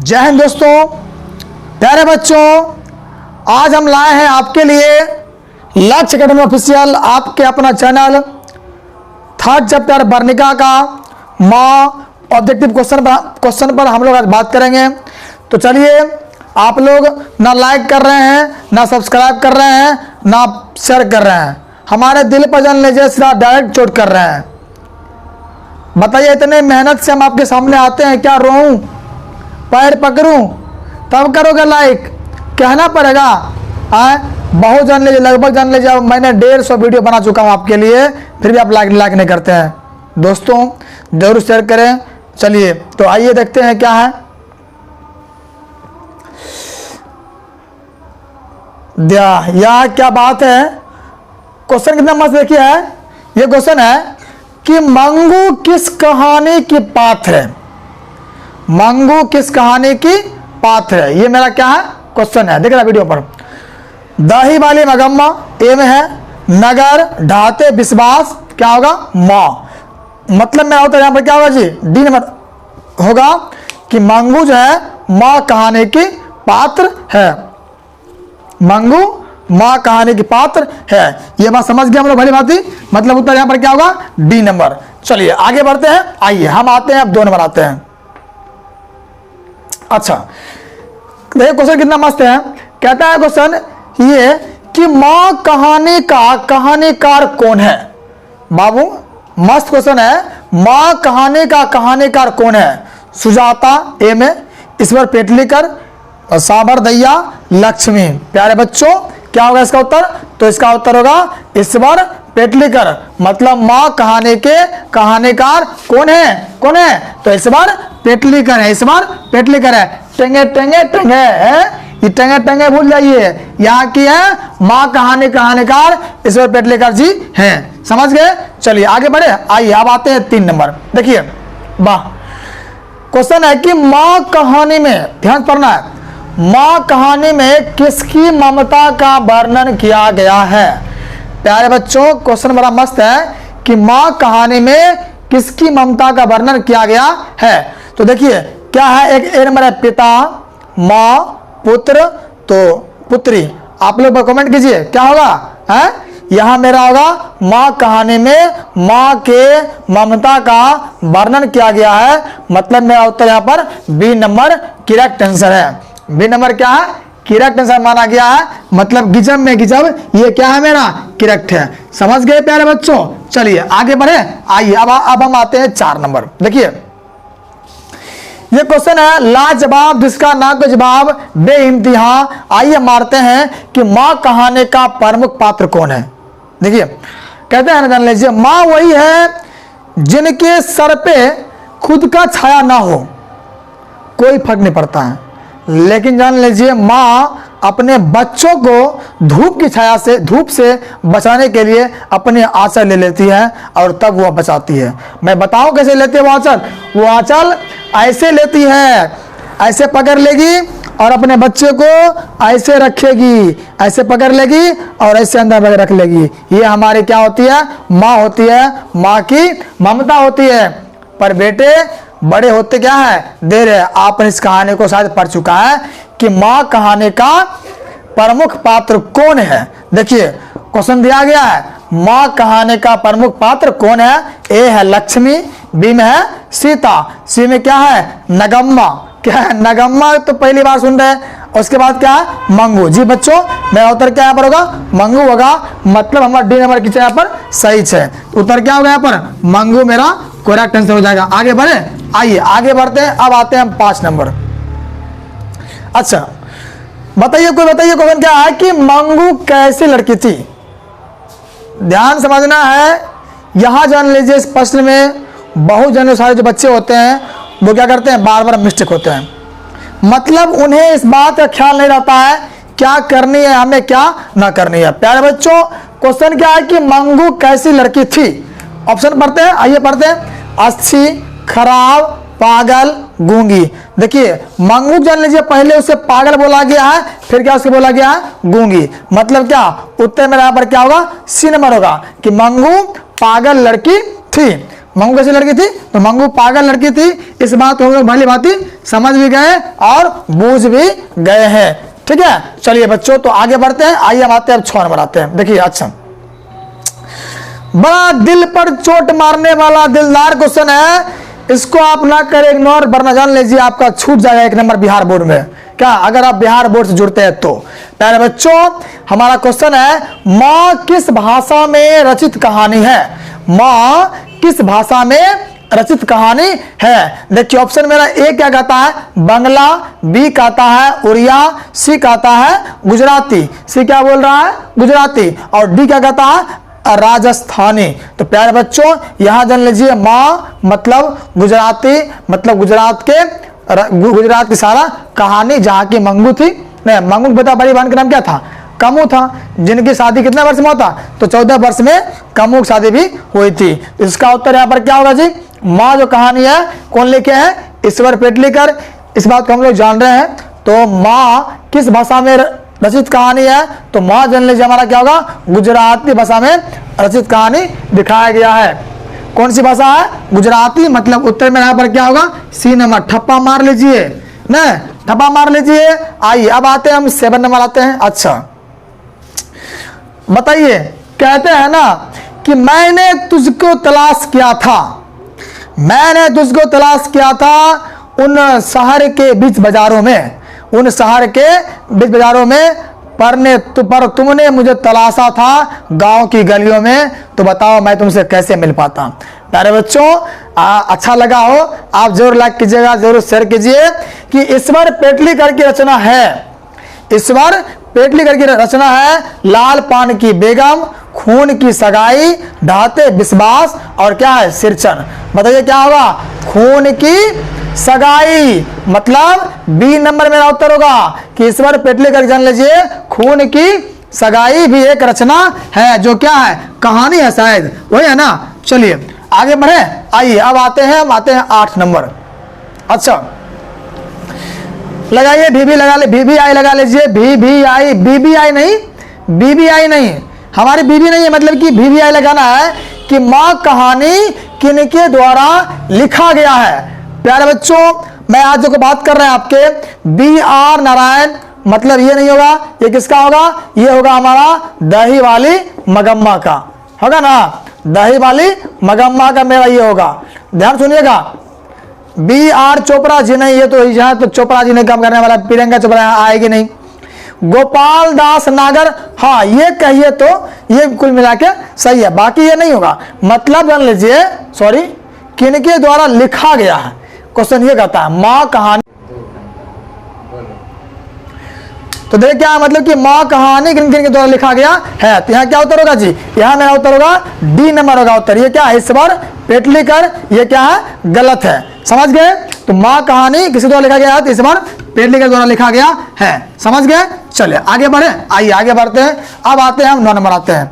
जय हिंद दोस्तों, प्यारे बच्चों। आज हम लाए हैं आपके लिए लक्ष्य अकेडमी ऑफिशियल, आपके अपना चैनल थर्ड चैप्टर वर्णिका का ऑब्जेक्टिव क्वेश्चन पर हम लोग आज बात करेंगे। तो चलिए, आप लोग ना लाइक कर रहे हैं, ना सब्सक्राइब कर रहे हैं, ना शेयर कर रहे हैं। हमारे दिल पर जान लीजिए, सीधा डायरेक्ट चोट कर रहे हैं। बताइए, इतने मेहनत से हम आपके सामने आते हैं, क्या रोऊं, पैर पकड़ूं, तब करोगे लाइक? कहना पड़ेगा। बहुत जान लीजिए, लगभग जान लीजिए, मैंने 150 वीडियो बना चुका हूं आपके लिए, फिर भी आप लाइक नहीं करते हैं। दोस्तों जरूर शेयर करें। चलिए तो आइए देखते हैं क्या है। यह क्या बात है। क्वेश्चन कितना मस्त देखिए है। ये क्वेश्चन है कि मंगू किस कहानी की पात्र है। मंगू किस कहानी की पात्र है, ये मेरा क्या है क्वेश्चन है। देख रहा वीडियो पर। दही वाली मगम्मा ए में है, नगर ढाते विश्वास क्या होगा माँ। मतलब मेरा होता है यहाँ पर क्या होगा जी, डी नंबर होगा कि मंगू जो है माँ कहानी की पात्र है। मंगू माँ कहानी की पात्र है। ये बात समझ गए हम लोग भली भांति। मतलब उत्तर यहाँ पर क्या होगा, डी नंबर। चलिए आगे बढ़ते हैं। आइए हम आते हैं, अब 2 नंबर आते हैं। अच्छा देखिए क्वेश्चन कितना मस्त है। कहता है क्वेश्चन ये कि माँ कहानी का कहानीकार कौन है। बाबू मस्त क्वेश्चन है। माँ कहानी का कहानीकार कौन है। सुजाता ए में, ईश्वर पेटलीकर, साबरदैया, लक्ष्मी। प्यारे बच्चों क्या होगा इसका उत्तर? तो इसका उत्तर होगा ईश्वर पेटलीकर। मतलब माँ कहानी के कहानीकार कौन है? कौन है? तो ईश्वर पेटलीकर है। ईश्वर पेटलीकर है। टेंगे टेंगे टेंगे है, ये टेंगे टेंगे भूल जाइए। यहाँ की है माँ कहानी कहानीकार ईश्वर पेटलीकर जी हैं। समझ गए? चलिए आगे बढ़े। आइए अब आते हैं 3 नंबर। देखिए वाह, क्वेश्चन है कि माँ कहानी में, ध्यान पढ़ना है, माँ कहानी में किसकी ममता का वर्णन किया गया है। प्यारे बच्चों क्वेश्चन बड़ा मस्त है कि माँ कहानी में किसकी ममता का वर्णन किया गया है। तो देखिए क्या है, एक ए नंबर है पिता, माँ, पुत्र, तो पुत्री। आप लोग कमेंट कीजिए क्या होगा है। यहां मेरा होगा माँ कहानी में माँ के ममता का वर्णन किया गया है। मतलब मेरा उत्तर यहाँ पर बी नंबर करेक्ट आंसर है। बी नंबर क्या है, करेक्ट आंसर माना गया है। मतलब गिजब में गिजब, ये क्या है मेरा करेक्ट है। समझ गए प्यारे बच्चों? चलिए आगे बढ़े। आइए अब हम आते हैं 4 नंबर। देखिए ये क्वेश्चन है लाजवाब जिसका ना कोई जवाब बेइम्तिहान। आइए मारते हैं कि माँ कहानी का प्रमुख पात्र कौन है। देखिए कहते हैं ना, जान लीजिए, माँ वही है जिनके सर पे खुद का छाया ना हो, कोई फर्क नहीं पड़ता है। लेकिन जान लीजिए माँ अपने बच्चों को धूप की छाया से, धूप से बचाने के लिए अपने आंचल ले लेती है और तब वह बचाती है। मैं बताऊं कैसे लेती है वो आंचल? वो आंचल ऐसे लेती है, ऐसे पकड़ लेगी और अपने बच्चे को ऐसे रखेगी, ऐसे पकड़ लेगी और ऐसे अंदर रख लेगी। ये हमारी क्या होती है, माँ होती है। माँ की ममता होती है। पर बेटे बड़े होते क्या है, देर है। आपने इस कहानी को शायद पढ़ चुका है कि माँ कहानी का प्रमुख पात्र कौन है। देखिए क्वेश्चन दिया गया है, माँ कहानी का प्रमुख पात्र कौन है। ए है लक्ष्मी, बी में है सीता, सी में क्या है नगम्मा। क्या है नगम्मा? तो पहली बार सुन रहे हैं। उसके बाद क्या है मंगू। जी बच्चों मेरा उत्तर क्या यहाँ पर होगा, मंगू होगा। मतलब हमारा डी नंबर की यहाँ पर सही है। उत्तर क्या होगा यहाँ पर, मंगू मेरा करेक्ट आंसर हो जाएगा। आगे बढ़े। आइए आगे बढ़ते हैं। अब आते हैं हम 5 नंबर। अच्छा बताइए, कोई बताइए क्वेश्चन क्या है कि मंगू कैसी लड़की थी। ध्यान समझना है। यहां जान लीजिए इस प्रश्न में बहुत जन सारे जो बच्चे होते हैं वो क्या करते हैं, बार बार मिस्टेक होते हैं। मतलब उन्हें इस बात का ख्याल नहीं रहता है क्या करनी है हमें, क्या ना करनी है। प्यारे बच्चों क्वेश्चन क्या है कि मंगू कैसी लड़की थी। ऑप्शन पढ़ते हैं। आइए पढ़ते हैं। अच्छी, खराब, पागल, गूंगी। देखिए मंगू जान लीजिए पहले उसे पागल बोला गया है, फिर क्या उसको बोला गया है गूंगी। मतलब क्या उत्तर मेरा यहाँ पर क्या होगा, सी नंबर होगा कि मंगू पागल लड़की थी। मंगू कैसी लड़की थी? तो मंगू पागल लड़की थी। इस बात को हम लोग भली भांति समझ भी गए और बूझ भी गए हैं। ठीक है, चलिए बच्चों तो आगे बढ़ते हैं। आइए हम आते हैं अब 6 नंबर आते हैं। देखिए अच्छा, बड़ा दिल पर चोट मारने वाला दिलदार क्वेश्चन है, इसको आप ना करें इग्नोर, वरना जान लीजिए आपका छूट जाएगा 1 नंबर बिहार बोर्ड में। क्या अगर आप बिहार बोर्ड से जुड़ते हैं तो? प्यारे बच्चों हमारा क्वेश्चन है, माँ किस भाषा में रचित कहानी है? माँ किस भाषा में रचित कहानी है? देखिए ऑप्शन मेरा ए क्या कहता है? बांग्ला, बी कहता है उड़िया, सी कहता है गुजराती। सी क्या बोल रहा है? गुजराती। और डी क्या कहता है? राजस्थानी। तो प्यारे बच्चों यहां जान लीजिए माँ मतलब गुजराती, मतलब गुजरात की सारा कहानी, जहां की मंगू थी, नहीं मंगू की बता बड़ी बहन का नाम क्या था? कमू था, जिनकी शादी कितने वर्ष में होता? तो 14 वर्ष में कमू की शादी भी हुई थी। इसका उत्तर यहाँ पर क्या होगा जी? माँ जो कहानी है कौन लिखे हैं? ईश्वर पेटलीकर। इस बात को हम लोग जान रहे हैं। तो माँ किस भाषा में रचित कहानी है? तो माँ जान लीजिए हमारा क्या होगा? गुजराती भाषा में रचित कहानी दिखाया गया है। कौन सी भाषा है? गुजराती। मतलब उत्तर में यहाँ पर क्या होगा? C number. ठप्पा मार लीजिए ना, ठप्पा मार लीजिए। आइए अब आते हैं हम 7 नंबर आते हैं। अच्छा बताइए, कहते हैं ना कि मैंने तुझको तलाश किया था, मैंने तुझको तलाश किया था उन शहर के बीच बाजारों में, उन शहर के बीच बाजारों में, पर तुमने मुझे तलाशा था गांव की गलियों में, तो बताओ मैं तुमसे कैसे मिल पाता। प्यारे बच्चों अच्छा लगा हो आप जरूर लाइक कीजिएगा, जरूर शेयर कीजिए। कि ईश्वर पेटलीकर की रचना है, ईश्वर पेटलीकर की रचना है लाल पान की बेगम, खून की सगाई, ढाते विश्वास और क्या है? सिरचन। बताइए क्या होगा? खून की सगाई। मतलब बी नंबर मेरा उत्तर होगा कि ईश्वर पेटलीकर जान लीजिए खून की सगाई भी एक रचना है, जो क्या है? कहानी है शायद, वही है ना। चलिए आगे बढ़े। आइए अब आते हैं 8 नंबर। अच्छा लगाइए भी लगा ले, VVI लगा लीजिए। VVI, BBI नहीं, BBI नहीं, हमारी बीबी नहीं है, मतलब कि VVI लगाना है कि माँ कहानी किनके द्वारा लिखा गया है। प्यारे बच्चों मैं आज जो बात कर रहे हैं आपके BR नारायण, मतलब ये नहीं होगा, ये किसका होगा? ये होगा हमारा दही वाली मगम्मा का, होगा ना? दही वाली मगम्मा का मेरा ये होगा। ध्यान सुनिएगा, BR चोपड़ा जी नहीं, ये तो यहाँ तो चोपड़ा जी ने काम करने वाला, प्रियंका चोपड़ा आएगी नहीं। गोपाल दास नागर, हाँ ये कहिए तो ये कुल मिला के सही है, बाकी ये नहीं होगा। मतलब जान लीजिए, सॉरी, किनके द्वारा लिखा गया है, क्वेश्चन ये कहता है माँ कहानी। तो देख क्या है? मतलब कि माँ कहानी किन किन के द्वारा लिखा गया है। तो यहाँ क्या उत्तर होगा जी? यहाँ मेरा उत्तर होगा डी नंबर होगा उत्तर। ये क्या है? ईश्वर पेटलीकर। ये क्या है? गलत है। समझ गए? तो माँ कहानी किसी द्वारा लिखा गया है? तो ईश्वर पेटलीकर द्वारा लिखा गया है। समझ गए? चलिए आगे बढ़े। आइए आगे बढ़ते हैं। अब आते हैं हम 9 नंबर आते हैं।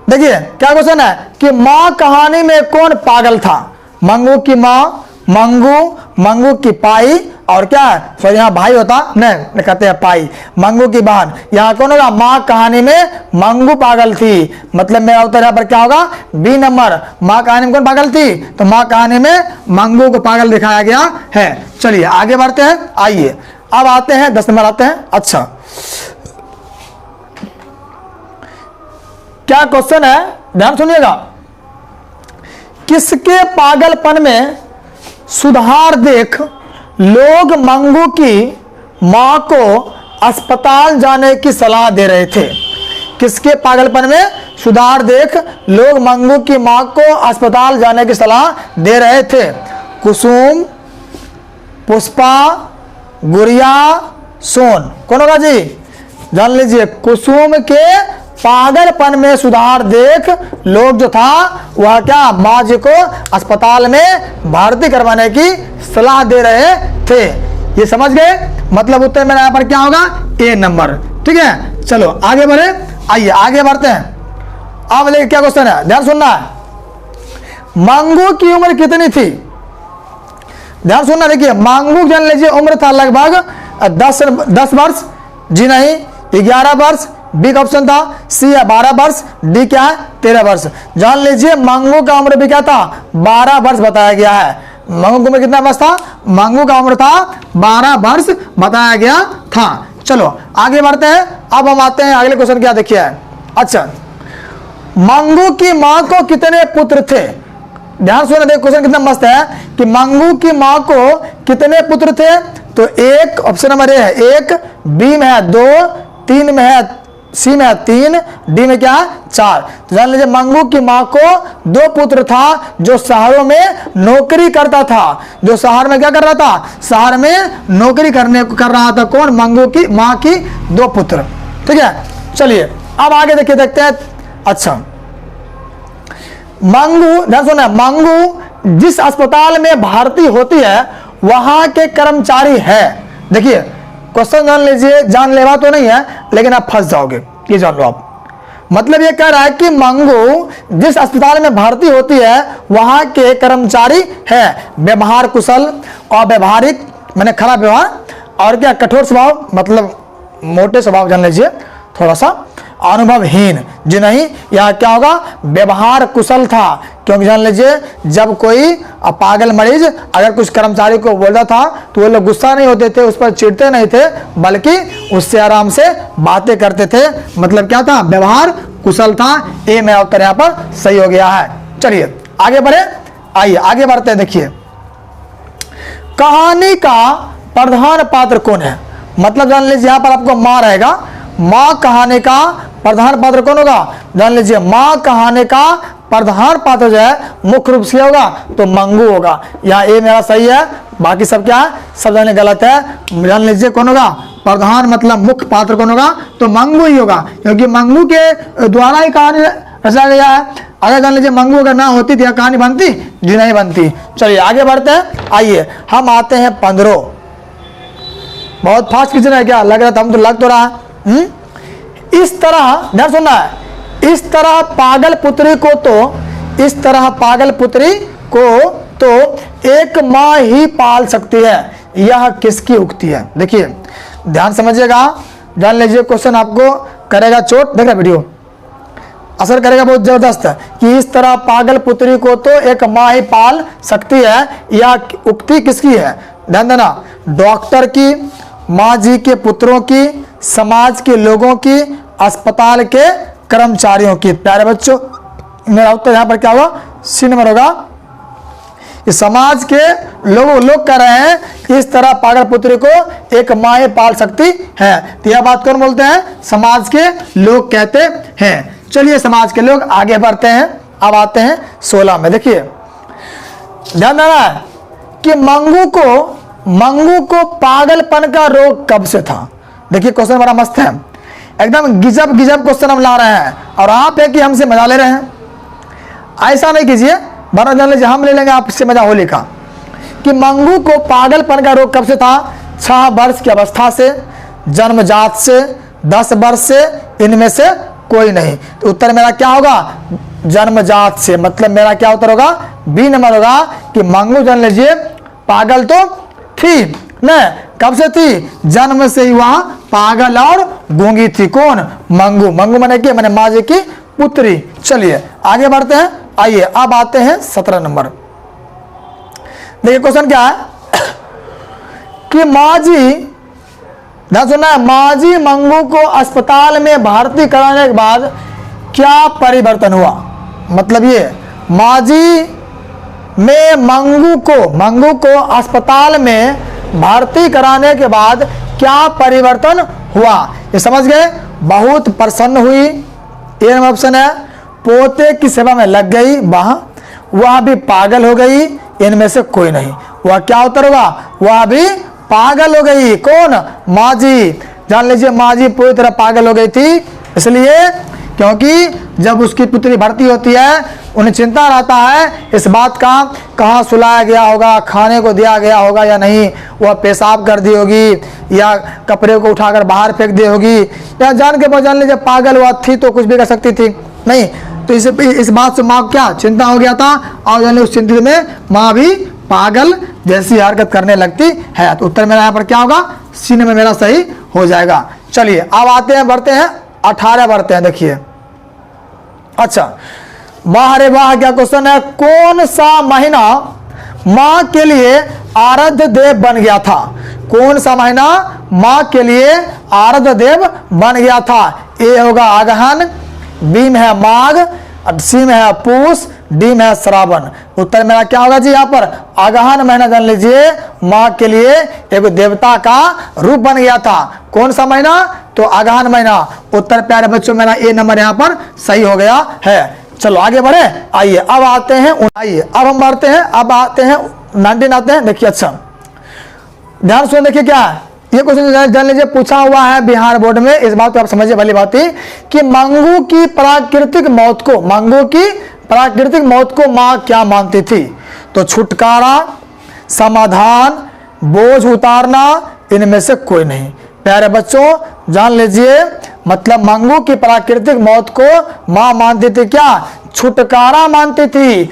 देखिए क्या क्वेश्चन है कि माँ कहानी में कौन पागल था? मंगू की माँ, मंगू की पाई, और क्या है? सॉरी यहाँ भाई होता नहीं, कहते हैं पाई। मंगू की बहन। यहाँ कौन होगा? माँ कहानी में मंगू पागल थी। मतलब मेरा उत्तर यहाँ पर क्या होगा? B number. माँ कहानी में कौन पागल थी? तो माँ कहानी में मंगू को पागल दिखाया गया है। चलिए आगे बढ़ते हैं। आइए अब आते हैं 10 नंबर आते हैं। अच्छा क्या क्वेश्चन है? ध्यान सुनिएगा। किसके पागलपन में सुधार देख लोग मंगू की मां को अस्पताल जाने की सलाह दे रहे थे? किसके पागलपन में सुधार देख लोग मंगू की मां को अस्पताल जाने की सलाह दे रहे थे? कुसुम, पुष्पा, गुड़िया, सोन। कौन होगा जी? जान लीजिए। कुसुम के पागलपन में सुधार देख लोग जो था वह क्या? माँ जी को अस्पताल में भर्ती करवाने की सलाह दे रहे थे। ये समझ गए? मतलब उत्तर मेरा यहाँ पर क्या होगा? ए नंबर। ठीक है चलो आगे बढ़े। आइए आगे बढ़ते हैं। अब देखिए क्या क्वेश्चन है, ध्यान सुनना है। मंगू की उम्र कितनी थी? ध्यान सुनना। देखिए मंगू जान लीजिए उम्र था लगभग 10 वर्ष, जी नहीं, 11 वर्ष, बी का ऑप्शन था, सी है 12 वर्ष, डी क्या है 13 वर्ष। जान लीजिए मंगू का उम्र भी क्या था 12 वर्ष बताया गया है। मंगू की उम्र कितना वर्ष था, मंगू का उम्र था 12 वर्ष बताया गया था। चलो आगे बढ़ते हैं। अब हम आते हैं अगले क्वेश्चन, क्या देखिए। अच्छा, मंगू की मां को कितने पुत्र थे? ध्यान सुनना, देखो क्वेश्चन कितना मस्त है कि मंगू की मां को कितने पुत्र थे। तो एक ऑप्शन नंबर ए है 1, बी में है 2, 3 में है, सी में है 3, डी में क्या है 4। तो जान लीजिए मंगू की मां को 2 पुत्र था जो शहरों में नौकरी करता था। जो शहर में क्या कर रहा था, शहर में नौकरी कर रहा था। कौन, मंगू की मां की 2 पुत्र। ठीक है, चलिए अब आगे देखिए, देखते हैं। अच्छा, मंगू, ध्यान सुना, मंगू जिस अस्पताल में भर्ती होती है वहां के कर्मचारी है। देखिए क्वेश्चन जान लीजिए, जानलेवा तो नहीं है लेकिन आप फंस जाओगे, ये जान लो आप। मतलब ये कह रहा है कि मंगू जिस अस्पताल में भर्ती होती है वहां के कर्मचारी है। व्यवहार कुशल, अव्यवहारिक मैंने खराब व्यवहार, और क्या कठोर स्वभाव मतलब मोटे स्वभाव, जान लीजिए थोड़ा सा अनुभवहीन। जी नहीं, यहाँ क्या होगा, व्यवहार कुशल था। क्योंकि जान लीजिए जब कोई पागल मरीज अगर कुछ कर्मचारी को बोलता था तो वो लोग गुस्सा नहीं होते थे, उस पर चिढ़ते नहीं थे, बल्कि उससे आराम से बातें करते थे। मतलब क्या था, व्यवहार कुशल था। ए मेरा उत्तर यहाँ पर सही हो गया है। चलिए आगे बढ़े, आइए आगे बढ़ते हैं। देखिए कहानी का प्रधान पात्र कौन है। मतलब जान लीजिए यहाँ पर आपको माँ रहेगा, माँ कहानी का प्रधान पात्र कौन होगा। जान लीजिए माँ कहानी का प्रधान पात्र जो है मुख्य रूप से होगा तो मंगू होगा। यहाँ ए मेरा सही है, बाकी सब क्या है, सब जाने गलत है। जान लीजिए कौन होगा प्रधान, मतलब मुख्य पात्र कौन होगा, तो मंगू ही होगा, क्योंकि मंगू के द्वारा ही कहानी रचा गया है। अगर जान लीजिए मंगू अगर ना होती तो यह कहानी बनती, जी नहीं बनती। चलिए आगे बढ़ते हैं। आइए हम आते हैं 15। बहुत फास्ट किचन है क्या, लग रहा था, हम तो लग तो रहा है। इस तरह ध्यान सुनना है, इस तरह पागल पुत्री को तो, इस तरह पागल पुत्री को तो एक माँ ही पाल सकती है, यह किसकी उक्ति है। देखिए ध्यान समझिएगा, जान लीजिए क्वेश्चन आपको करेगा चोट, देख रहा वीडियो असर करेगा बहुत जबरदस्त है कि इस तरह पागल पुत्री को तो एक माँ ही पाल सकती है, यह उक्ति किसकी है। ध्यान देना, डॉक्टर की, माँ जी के पुत्रों की, समाज के लोगों की, अस्पताल के कर्मचारियों की। प्यारे बच्चों मेरा उत्तर यहाँ पर क्या होगा, सी नंबर होगा। इस समाज के लोग कह रहे हैं कि इस तरह पागल पुत्री को एक माँ ही पाल सकती है। तो यह बात कौन बोलते हैं, समाज के लोग कहते हैं। चलिए समाज के लोग, आगे बढ़ते हैं। अब आते हैं 16 में। देखिए ध्यान देना है कि मंगू को पागलपन का रोग कब से था। देखिए क्वेश्चन बड़ा मस्त है, एकदम गिजब क्वेश्चन हम ला रहे हैं और आप है कि हमसे मजा ले रहे हैं। ऐसा नहीं कीजिए, वरना जान लीजिए हम ले लेंगे आपसे मजा होली का। कि मंगू को पागलपन का रोग कब से था, 6 वर्ष की अवस्था से, जन्मजात से, 10 वर्ष से, इनमें से कोई नहीं। तो उत्तर मेरा क्या होगा, जन्मजात से। मतलब मेरा क्या उत्तर होगा, बी नंबर होगा कि मंगू जान लीजिए पागल तो थी न, कब से थी, जन्म से ही वहां पागल और गूंगी थी। कौन, मंगू। मंगू मैंने क्या, मैंने माँ जी की पुत्री। चलिए आगे बढ़ते हैं। आइए अब आते हैं 17 नंबर। देखिए क्वेश्चन क्या है कि माँ जी, ध्यान सुनना है, माँ जी मंगू को अस्पताल में भर्ती कराने के बाद क्या परिवर्तन हुआ। मतलब ये माँ जी में मंगू को अस्पताल में भर्ती कराने के बाद क्या परिवर्तन हुआ, ये समझ गए। बहुत प्रसन्न हुई, ये ऑप्शन है। पोते की सेवा में लग गई, वह भी पागल हो गई, इनमें से कोई नहीं। वह क्या उत्तर होगा, वह भी पागल हो गई। कौन, माँ जी। जान लीजिए माँ जी पूरी तरह पागल हो गई थी, इसलिए क्योंकि जब उसकी पुत्री भर्ती होती है उन्हें चिंता रहता है इस बात का, कहाँ सुलाया गया होगा, खाने को दिया गया होगा या नहीं, वह पेशाब कर दी होगी या कपड़े को उठाकर बाहर फेंक दी होगी, या जान के जान लीजिए पागल हुआ थी तो कुछ भी कर सकती थी नहीं। तो इस बात से माँ क्या चिंता हो गया था, और जान उस चिंतित में माँ भी पागल जैसी हरकत करने लगती है। तो उत्तर मेरा यहाँ पर क्या होगा, सी में मेरा सही हो जाएगा। चलिए अब आते हैं, बढ़ते हैं 18 बढ़ते हैं, देखिए। अच्छा, वाह रे वाह, क्या क्वेश्चन है, कौन सा महीना माँ के लिए आराध्य देव बन गया था? कौन सा महीना माँ के लिए आराध्य देव बन गया था? ए होगा अगहन, बी में है माघ, सी में है पूस, डी में है श्रावण। उत्तर मेरा क्या होगा जी? यहाँ पर अगहन महीना जान लीजिए माँ के लिए एक देवता का रूप बन गया था। कौन सा महीना? तो अगहन महीना। उत्तर प्यारे बच्चों मेरा ए नंबर यहाँ पर सही हो गया है। चलो आगे बढ़े, आइए अब आते हैं, आइए अब हम बढ़ते हैं, अब आते हैं 19 आते हैं। देखिए, अच्छा ध्यान सुन, देखिए क्या है ये क्वेश्चन जान लीजिए, पूछा हुआ है बिहार बोर्ड में। इस बात को आप समझिए भली बात ही कि मंगू की प्राकृतिक मौत को, मंगू की प्राकृतिक मौत को माँ क्या मानती थी? तो छुटकारा, समाधान, बोझ उतारना, इनमें से कोई नहीं। प्यारे बच्चों जान लीजिए, मतलब मंगू की प्राकृतिक मौत को माँ मानती थी क्या? छुटकारा मानती थी।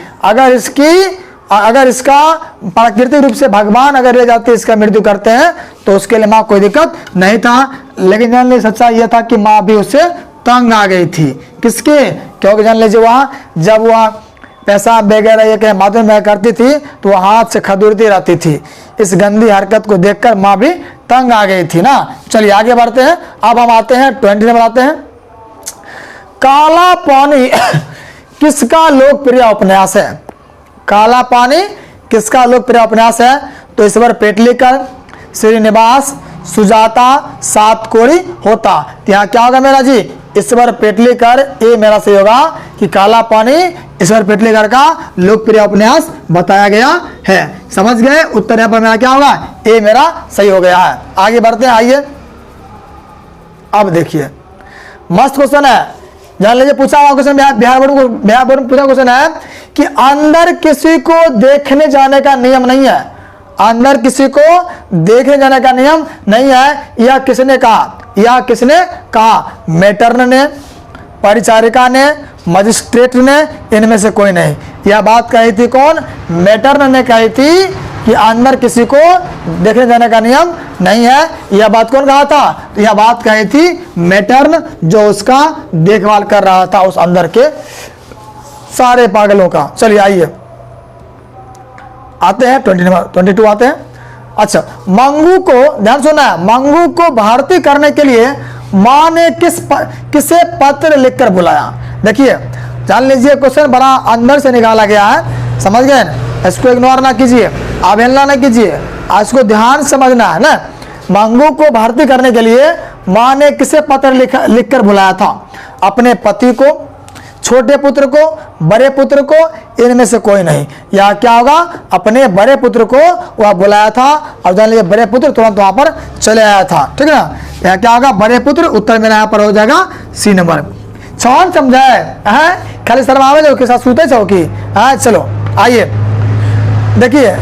अगर इसका प्राकृतिक रूप से भगवान अगर ले जाते इसका मृत्यु करते हैं तो उसके लिए माँ कोई दिक्कत नहीं था। लेकिन जान लीजिए सच्चाई यह था कि माँ भी उससे तंग आ गई थी। किसके? क्योंकि जान लीजिए वहाँ जब वह पैसा वगैरह ये कहीं माध्यम में करती थी तो वह हाथ से खदुरती रहती थी। इस गंदी हरकत को देखकर माँ भी तंग आ गई थी ना। चलिए आगे बढ़ते हैं, अब हम आते हैं 20 में आते हैं। काला पानी किसका लोकप्रिय उपन्यास है? काला पानी किसका लोकप्रिय उपन्यास है? तो ईश्वर पेटलीकर, श्रीनिवास, सुजाता, सातकोड़ी होता। यहाँ क्या होगा मेरा जी? ईश्वर पेटलीकर, ये मेरा सही होगा कि काला पानी ईश्वर पेटलीकर का लोकप्रिय उपन्यास बताया गया है। समझ गए? उत्तर यहाँ पर मेरा क्या होगा? ये मेरा सही हो गया है। आगे बढ़ते हैं, आइए अब देखिए मस्त क्वेश्चन है, जान लीजिए। पूछा हुआ क्वेश्चन बिहार बोर्ड में पूछा क्वेश्चन है कि अंदर किसी को देखने जाने का नियम नहीं है। अंदर किसी को देखने जाने का नियम नहीं है, यह किसने कहा? यह किसने कहा? मैटर्न ने, परिचारिका ने, मजिस्ट्रेट ने, इनमें से कोई नहीं। यह बात कही थी कौन? मैटर्न ने कही थी कि अंदर किसी को देखने जाने का नियम नहीं है। यह बात कौन कहा था? तो यह बात कही थी मैटर्न, जो उसका देखभाल कर रहा था उस अंदर के सारे पागलों का। चलिए आइए आते हैं 22 आते हैं। अच्छा, मंगू को ध्यान सुना, मंगू को भारतीय करने के लिए माँ ने किसे पत्र लिखकर बुलाया? देखिए जान लीजिए क्वेश्चन बड़ा अंदर से निकाला गया है, समझ गए ना? इसको इग्नोर ना कीजिए, अवहेलना ना कीजिए, इसको ध्यान समझना है ना। मंगू को भारतीय करने के लिए माँ ने किसे पत्र लिखकर बुलाया था? अपने पति को, छोटे पुत्र को, बड़े पुत्र को, इनमें से कोई नहीं। या क्या होगा? अपने बड़े पुत्र को वह बुलाया था और जान लीजिए बड़े पुत्र तुरंत वहां पर चले आया था। ठीक है ना? यह क्या होगा? बड़े पुत्र। उत्तर मेरा यहाँ पर हो जाएगा सी नंबर। छौन समझाए है खाली शर्मावे जो के साथ सूते चौकी है। चलो आइए देखिए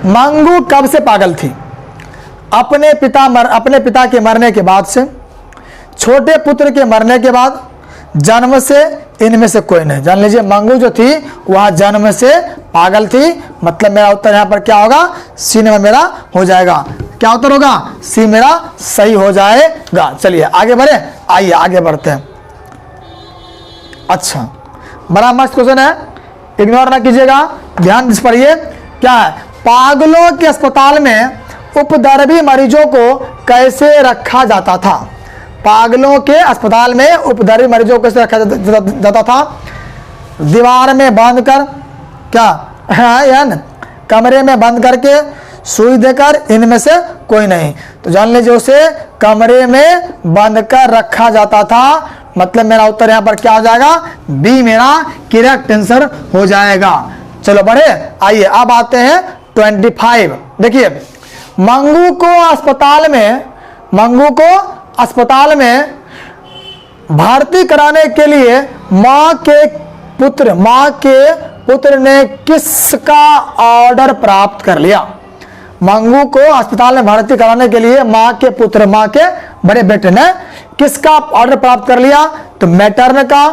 मंगू कब से पागल थी? अपने पिता के मरने के बाद से, छोटे पुत्र के मरने के बाद, जन्म से, इनमें से कोई नहीं। जान लीजिए मंगू जो थी वह जन्म से पागल थी। मतलब मेरा उत्तर यहाँ पर क्या होगा? सी नंबर मेरा हो जाएगा। क्या उत्तर होगा? सी मेरा सही हो जाएगा। चलिए आगे बढ़े, आइए आगे बढ़ते हैं। अच्छा, बड़ा मस्त क्वेश्चन है, इग्नोर ना कीजिएगा, ध्यान इस पर। ये क्या है? पागलों के अस्पताल में उपद्रवी मरीजों को कैसे रखा जाता था? पागलों के अस्पताल में उपद्रवी मरीजों को कैसे रखा जाता था? दीवार में बांध कर, क्या है, कमरे में बंद करके, सुई देकर, इनमें से कोई नहीं। तो जान लीजिए उसे कमरे में बंद कर रखा जाता था। मतलब मेरा उत्तर यहाँ पर क्या हो जाएगा? बी मेरा करेक्ट आंसर हो जाएगा। चलो बढ़े, आइए अब आते हैं 25। देखिए मंगू को अस्पताल में भर्ती कराने के लिए माँ के पुत्र ने किसका ऑर्डर प्राप्त कर लिया? मंगू को अस्पताल में भर्ती कराने के लिए माँ के बड़े बेटे ने किसका ऑर्डर प्राप्त कर लिया? तो मैटर्न का,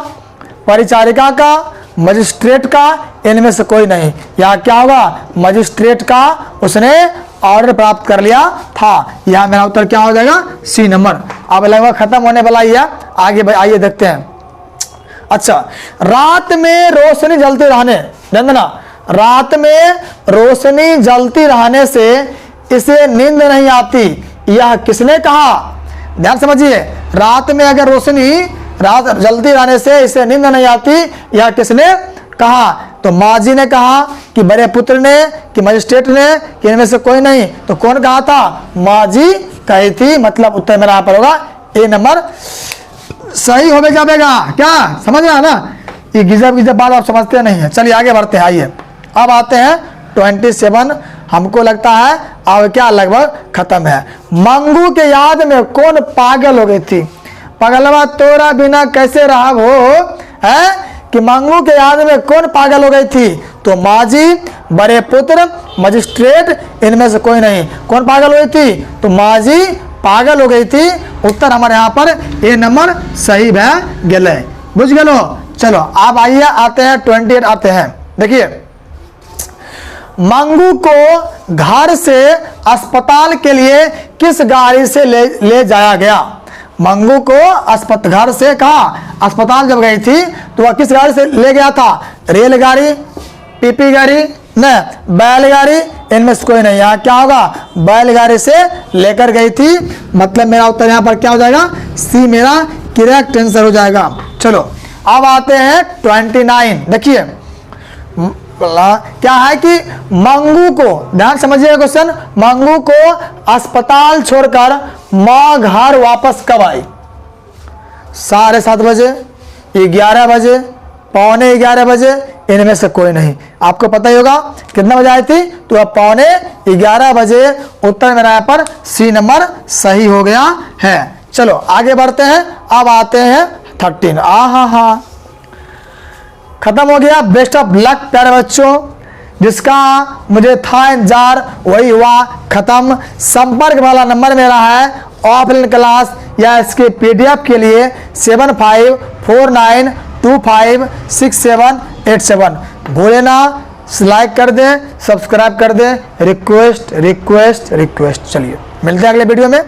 परिचारिका का, मजिस्ट्रेट का, इनमें से कोई नहीं। यहाँ क्या होगा? मजिस्ट्रेट का उसने ऑर्डर प्राप्त कर लिया था। यह मेरा उत्तर क्या हो जाएगा, सी नंबर। अब लगभग खत्म होने वाला ही है, आगे आइए देखते हैं। अच्छा, रात में रोशनी जलती रहने, वंदना, रात में रोशनी जलती रहने से इसे नींद नहीं आती, यह किसने कहा? ध्यान समझिए, रात में अगर रोशनी रात जलती रहने से इसे नींद नहीं आती, यह किसने कहा? तो माँ जी ने कहा, कि बड़े पुत्र ने, कि मजिस्ट्रेट ने, कि इनमें से कोई नहीं। तो कौन कहा था? माँ जी कही थी। मतलब उत्तर मेरा यहाँ पर होगा ए नंबर सही हो जाएगा। क्या समझ रहा है ना? ये गिजब बात आप समझते नहीं है। चलिए आगे बढ़ते हैं। आइए अब आते हैं 27। हमको लगता है अब क्या लगभग खत्म है। मंगू के याद में कौन पागल हो गई थी? पगलवा तोरा बिना कैसे रहा हो, है कि मंगू के याद में कौन पागल हो गई थी? तो माँ जी, बड़े पुत्र, मजिस्ट्रेट, इनमें से कोई नहीं। कौन पागल हुई थी? तो माँ जी पागल हो गई थी। उत्तर हमारे यहाँ पर ए नंबर सही है गले। बुझ गलो। चलो अब आइए आते हैं 28 आते हैं। देखिए, मंगू को घर से अस्पताल के लिए किस गाड़ी से ले जाया गया? मंगू को घर से कहा अस्पताल जब गई थी तो वह किस गाड़ी से ले गया था? रेलगाड़ी, पीपी गाड़ी, न बैलगाड़ी, इनमें से कोई नहीं। यहाँ क्या होगा? बैलगाड़ी से लेकर गई थी। मतलब मेरा उत्तर यहाँ पर क्या हो जाएगा? सी मेरा करेक्ट आंसर हो जाएगा। चलो अब आते हैं 29। देखिए क्या है कि मंगू को, ध्यान समझिए क्वेश्चन, मंगू को अस्पताल छोड़कर माँ घर वापस कब आई? 7:30 बजे, 11 बजे, 11:15 बजे, इनमें से कोई नहीं। आपको पता ही होगा कितना बजे आई थी? तो अब 11:15 बजे। उत्तर मेरा यहाँ पर सी नंबर सही हो गया है। चलो आगे बढ़ते हैं। अब आते हैं 13। हा खत्म हो गया। बेस्ट ऑफ लक प्यारे बच्चों, जिसका मुझे था इंतजार वही हुआ खत्म। संपर्क वाला नंबर मेरा है ऑफलाइन क्लास या इसके PDF के लिए 7549256787। भूले ना, लाइक कर दें, सब्सक्राइब कर दें। Request request request. चलिए मिलते हैं अगले वीडियो में।